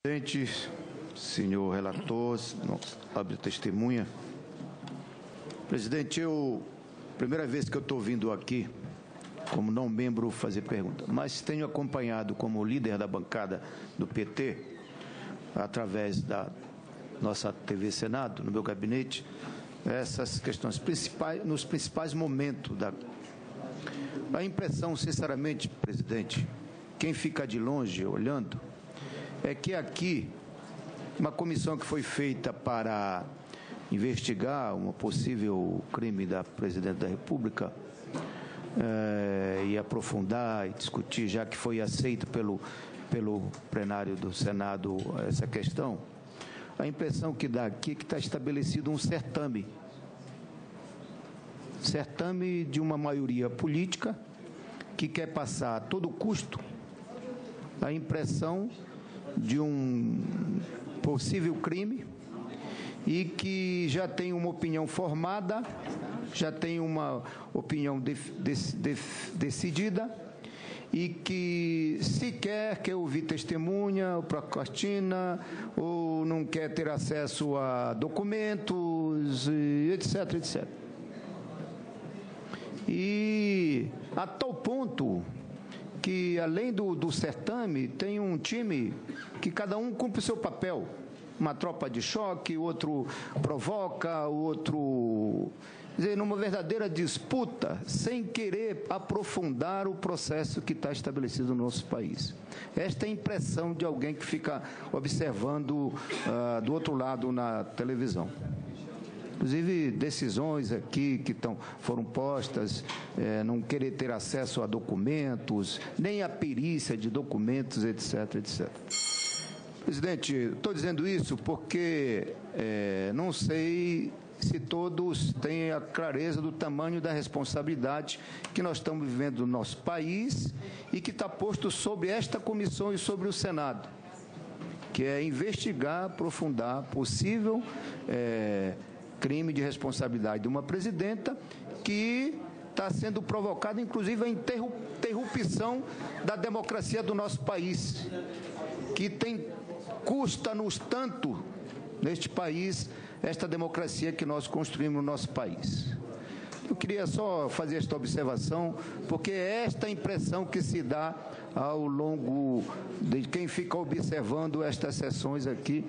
Presidente, senhor relator, nobre testemunha. Presidente, primeira vez que eu estou vindo aqui, como não membro, fazer pergunta, mas tenho acompanhado como líder da bancada do PT, através da nossa TV Senado, no meu gabinete, essas questões principais, nos principais momentos da... A impressão, sinceramente, presidente, quem fica de longe olhando, é que aqui, uma comissão que foi feita para investigar um possível crime da Presidente da República e aprofundar e discutir, já que foi aceito pelo plenário do Senado essa questão, a impressão que dá aqui é que está estabelecido um certame de uma maioria política que quer passar a todo custo a impressão de um possível crime e que já tem uma opinião formada, já tem uma opinião decidida e que sequer quer ouvir testemunha, ou procrastina, ou não quer ter acesso a documentos, etc, etc. E a tal ponto que, além do certame, tem um time que cada um cumpre o seu papel. Uma tropa de choque, o outro provoca, o outro... Quer dizer, numa verdadeira disputa, sem querer aprofundar o processo que está estabelecido no nosso país. Esta é a impressão de alguém que fica observando do outro lado na televisão. Inclusive, decisões aqui que foram postas, não querer ter acesso a documentos, nem a perícia de documentos, etc, etc. Presidente, estou dizendo isso porque não sei se todos têm a clareza do tamanho da responsabilidade que nós estamos vivendo no nosso país e que está posto sobre esta comissão e sobre o Senado, que é investigar, aprofundar possível crime de responsabilidade de uma presidenta que está sendo provocada, inclusive, a interrupção da democracia do nosso país, que custa-nos tanto, neste país, esta democracia que nós construímos no nosso país. Eu queria só fazer esta observação, porque é esta impressão que se dá ao longo de quem fica observando estas sessões aqui,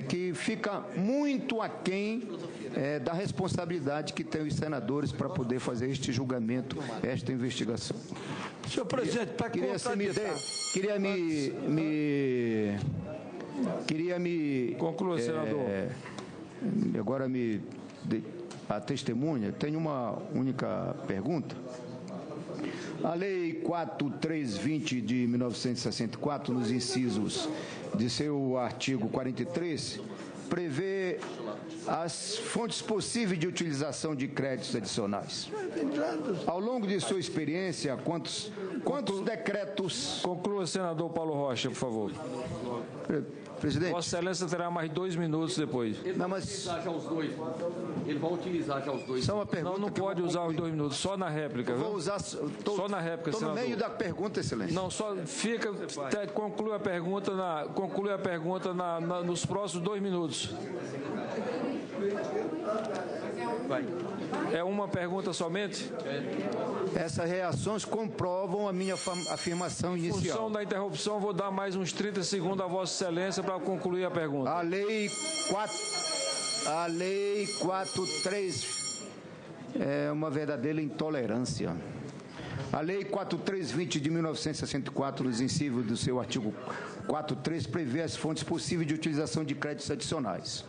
que fica muito aquém da responsabilidade que tem os senadores para poder fazer este julgamento, esta investigação. Senhor presidente, para queria me conclua, senador. Agora a testemunha, tem uma única pergunta. A Lei 4320 de 1964, nos incisos de seu artigo 43, prevê as fontes possíveis de utilização de créditos adicionais. Ao longo de sua experiência, quantos decretos... Conclua, senador Paulo Rocha, por favor. Presidente. Vossa Excelência terá mais 2 minutos depois. Ele vai utilizar já os dois. Ele vai utilizar já os dois. Só uma pergunta. Não pode usar os 2 minutos, só na réplica. Vou usar só na réplica, senador. Estou no meio da pergunta, Excelência. Não, só fica. Conclui a pergunta nos próximos 2 minutos. Vai. É uma pergunta somente? Essas reações comprovam a minha afirmação inicial. Em função da interrupção, vou dar mais uns 30 segundos a Vossa Excelência para concluir a pergunta. A Lei 43 é uma verdadeira intolerância. A Lei 4320 de 1964, nos incisos do seu artigo 43, prevê as fontes possíveis de utilização de créditos adicionais.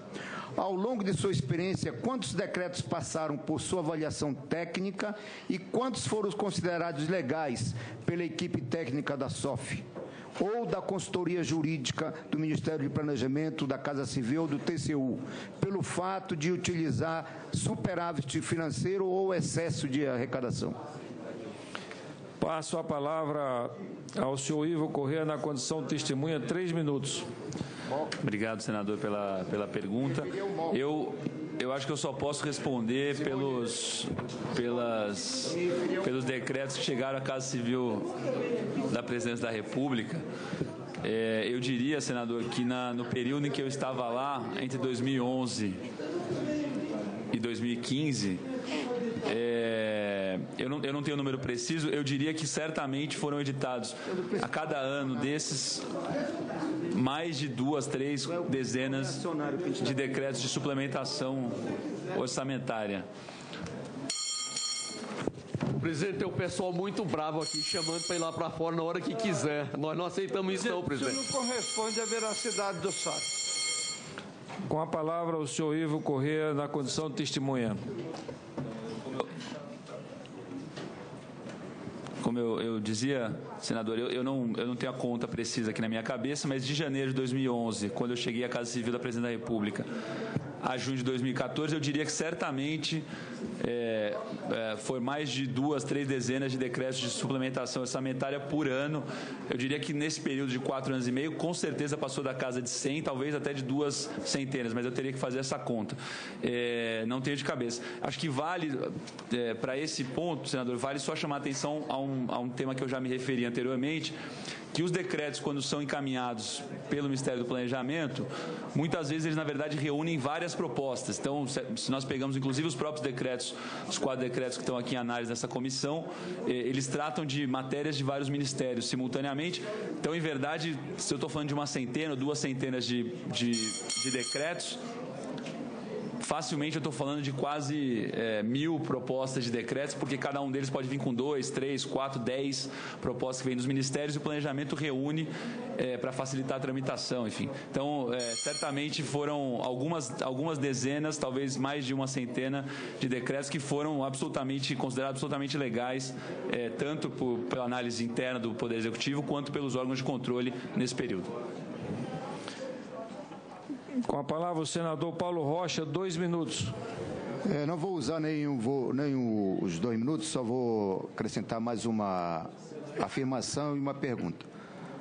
Ao longo de sua experiência, quantos decretos passaram por sua avaliação técnica e quantos foram considerados legais pela equipe técnica da SOF ou da consultoria jurídica do Ministério de Planejamento, da Casa Civil ou do TCU, pelo fato de utilizar superávit financeiro ou excesso de arrecadação? Passo a palavra ao senhor Ivo Corrêa, na condição de testemunha, 3 minutos. Obrigado, senador, pela pergunta. Eu acho que eu só posso responder pelos decretos que chegaram à Casa Civil da Presidência da República, Eu diria, senador, que no período em que eu estava lá, entre 2011 e 2015, eu não tenho o número preciso, eu diria que certamente foram editados a cada ano desses mais de 2, 3 dezenas de decretos de suplementação orçamentária. Presidente, tem um pessoal muito bravo aqui, chamando para ir lá para fora na hora que quiser. Nós não aceitamos isso não, presidente. Isso não corresponde à veracidade dos fatos. Com a palavra, o senhor Ivo Corrêa, na condição de testemunha. Como eu dizia, senador, eu não tenho a conta precisa aqui na minha cabeça, mas de janeiro de 2011, quando eu cheguei à Casa Civil da Presidência da República, a junho de 2014, eu diria que certamente foi mais de 2, 3 dezenas de decretos de suplementação orçamentária por ano. Eu diria que nesse período de 4 anos e meio, com certeza passou da casa de 100, talvez até de 2 centenas, mas eu teria que fazer essa conta. Não tenho de cabeça. Acho que vale, para esse ponto, senador, vale só chamar a atenção a um tema que eu já me referi anteriormente, que os decretos, quando são encaminhados pelo Ministério do Planejamento, muitas vezes eles, na verdade, reúnem várias propostas. Então, se nós pegamos, inclusive, os próprios decretos, os 4 decretos que estão aqui em análise nessa comissão, eles tratam de matérias de vários ministérios simultaneamente. Então, em verdade, se eu estou falando de 1 centena ou 2 centenas de decretos, facilmente eu estou falando de quase 1.000 propostas de decretos, porque cada um deles pode vir com 2, 3, 4, 10 propostas que vêm dos ministérios e o planejamento reúne para facilitar a tramitação, enfim. Então, certamente foram algumas dezenas, talvez mais de 1 centena de decretos que foram considerados absolutamente legais, tanto pela análise interna do Poder Executivo, quanto pelos órgãos de controle nesse período. Com a palavra o senador Paulo Rocha, 2 minutos. Não vou usar nem os 2 minutos, só vou acrescentar mais uma afirmação e uma pergunta.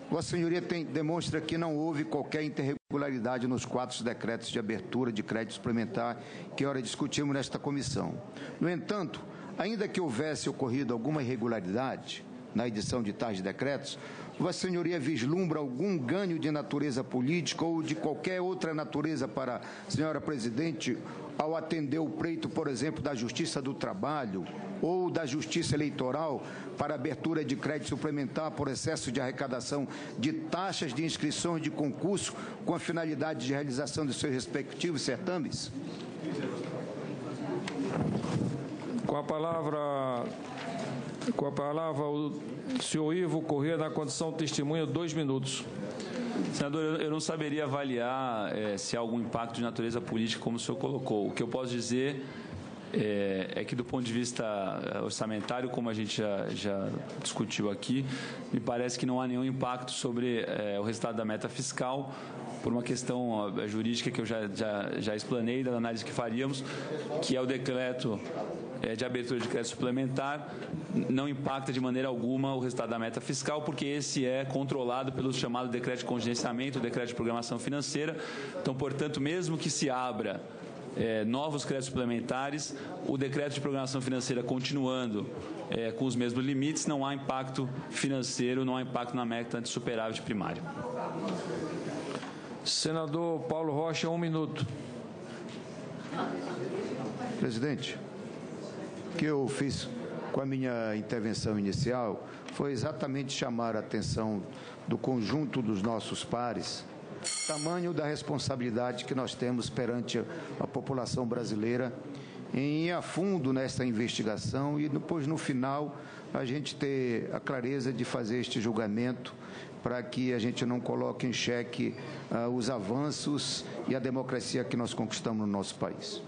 Vossa Senhoria demonstra que não houve qualquer irregularidade nos 4 decretos de abertura de crédito suplementar que ora discutimos nesta comissão. No entanto, ainda que houvesse ocorrido alguma irregularidade na edição de tais decretos, Vossa Senhoria vislumbra algum ganho de natureza política ou de qualquer outra natureza para a senhora Presidente ao atender o pleito, por exemplo, da Justiça do Trabalho ou da Justiça Eleitoral para abertura de crédito suplementar por excesso de arrecadação de taxas de inscrições de concurso com a finalidade de realização de seus respectivos certames? Com a palavra o senhor Ivo Corrêa, na condição de testemunha, 2 minutos. Senador, eu não saberia avaliar se há algum impacto de natureza política, como o senhor colocou. O que eu posso dizer é que, do ponto de vista orçamentário, como a gente já discutiu aqui, me parece que não há nenhum impacto sobre o resultado da meta fiscal, por uma questão jurídica que eu já explanei, da análise que faríamos, que é o decreto de abertura de crédito suplementar, não impacta de maneira alguma o resultado da meta fiscal, porque esse é controlado pelo chamado decreto de contingenciamento, o decreto de programação financeira. Então, portanto, mesmo que se abra novos créditos suplementares, o decreto de programação financeira continuando com os mesmos limites, não há impacto financeiro, não há impacto na meta antisuperável primária. Senador Paulo Rocha, 1 minuto. Presidente, o que eu fiz com a minha intervenção inicial foi exatamente chamar a atenção do conjunto dos nossos pares, tamanho da responsabilidade que nós temos perante a população brasileira em ir a fundo nessa investigação e depois, no final, a gente ter a clareza de fazer este julgamento para que a gente não coloque em xeque os avanços e a democracia que nós conquistamos no nosso país.